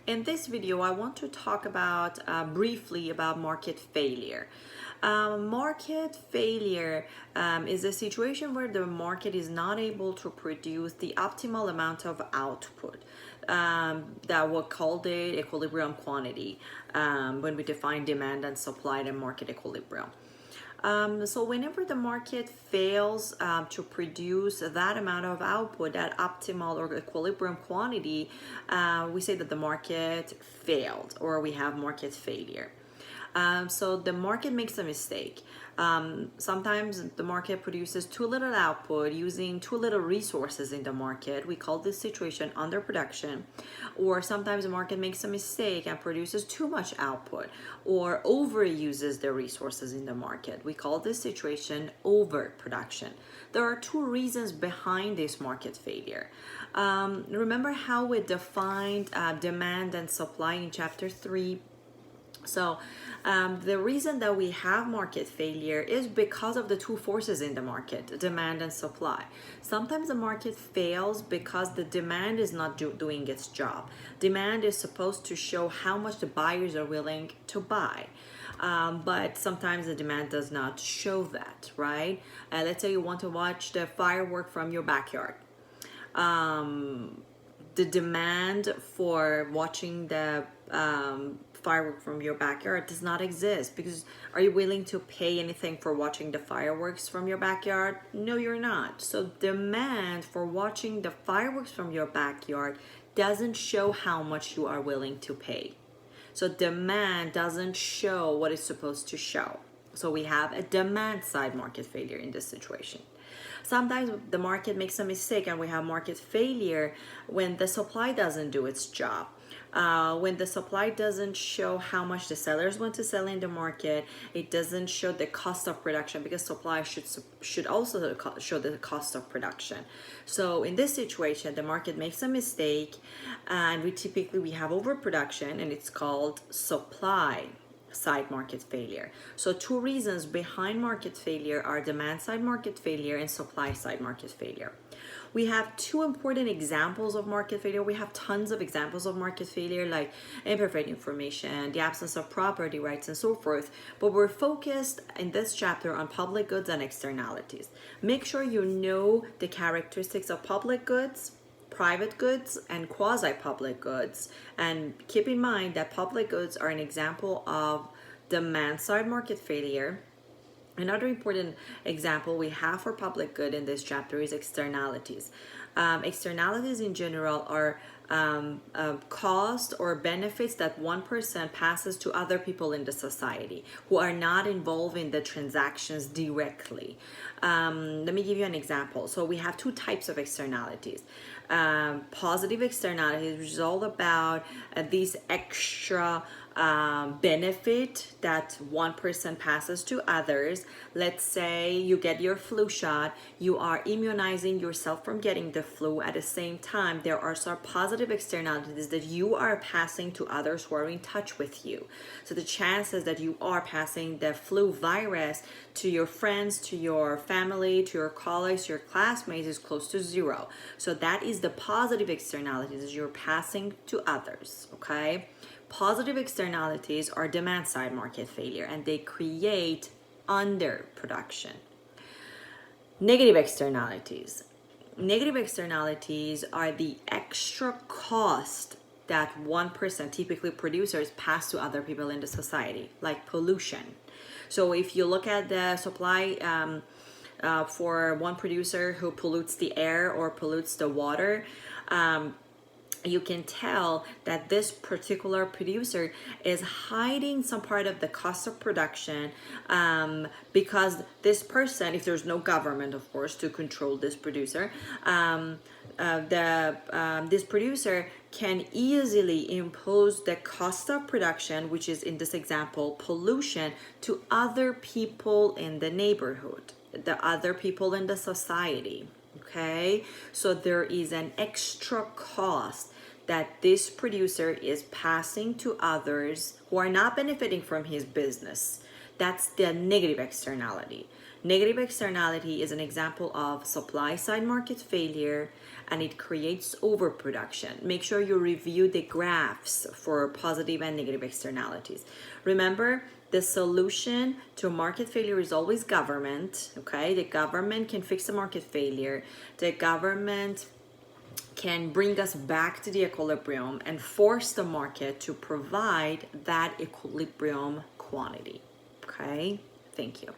In this video, I want to talk about briefly about market failure. Market failure is a situation where the market is not able to produce the optimal amount of output. That we called it equilibrium quantity when we define demand and supply and market equilibrium. So whenever the market fails to produce that amount of output, that optimal or equilibrium quantity, we say that the market failed or we have market failure. So the market makes a mistake. Sometimes the market produces too little output using too little resources in the market. We call this situation underproduction. Or sometimes the market makes a mistake and produces too much output or overuses the resources in the market. We call this situation overproduction. There are two reasons behind this market failure. Remember how we defined demand and supply in chapter 3? So the reason that we have market failure is because of the two forces in the market, demand and supply. Sometimes the market fails because the demand is not doing its job. Demand is supposed to show how much the buyers are willing to buy. But sometimes the demand does not show that, right? Let's say you want to watch the firework from your backyard. The demand for watching the firework from your backyard does not exist, because are you willing to pay anything for watching the fireworks from your backyard? No, you're not. So demand for watching the fireworks from your backyard doesn't show how much you are willing to pay. So demand doesn't show what it's supposed to show. So we have a demand side market failure in this situation. Sometimes the market makes a mistake and we have market failure when the supply doesn't do its job. When the supply doesn't show how much the sellers want to sell in the market, it doesn't show the cost of production, because supply should also show the cost of production. So in this situation, the market makes a mistake, and we have overproduction, and it's called supply side market failure. So two reasons behind market failure are demand side market failure and supply side market failure. We have two important examples of market failure. We have tons of examples of market failure, like imperfect information, the absence of property rights, and so forth. But we're focused in this chapter on public goods and externalities. Make sure you know the characteristics of public goods, private goods, and quasi-public goods. And keep in mind that public goods are an example of demand-side market failure. Another important example we have for public good in this chapter is externalities. Externalities in general are cost or benefits that one person passes to other people in the society who are not involved in the transactions directly. Let me give you an example. So we have two types of externalities. Positive externalities, which is all about these extra benefit that one person passes to others. Let's say you get your flu shot, you are immunizing yourself from getting the flu. At the same time, there are some positive externalities that you are passing to others who are in touch with you. So the chances that you are passing the flu virus to your friends, to your family, to your colleagues, to your classmates is close to zero. So that is the positive externalities that you're passing to others, okay? Positive externalities are demand side market failure, and they create underproduction. Negative externalities. Negative externalities are the extra cost that one person, typically producers, pass to other people in the society, like pollution. So if you look at the supply for one producer who pollutes the air or pollutes the water, you can tell that this particular producer is hiding some part of the cost of production because this person, if there's no government, of course, to control this producer, this producer can easily impose the cost of production, which is in this example pollution, to other people in the neighborhood, the other people in the society. Okay, so there is an extra cost that this producer is passing to others who are not benefiting from his business. That's the negative externality. Negative externality is an example of supply side market failure, and it creates overproduction. Make sure you review the graphs for positive and negative externalities. Remember, the solution to market failure is always government, okay? The government can fix the market failure. The government can bring us back to the equilibrium and force the market to provide that equilibrium quantity, okay? Thank you.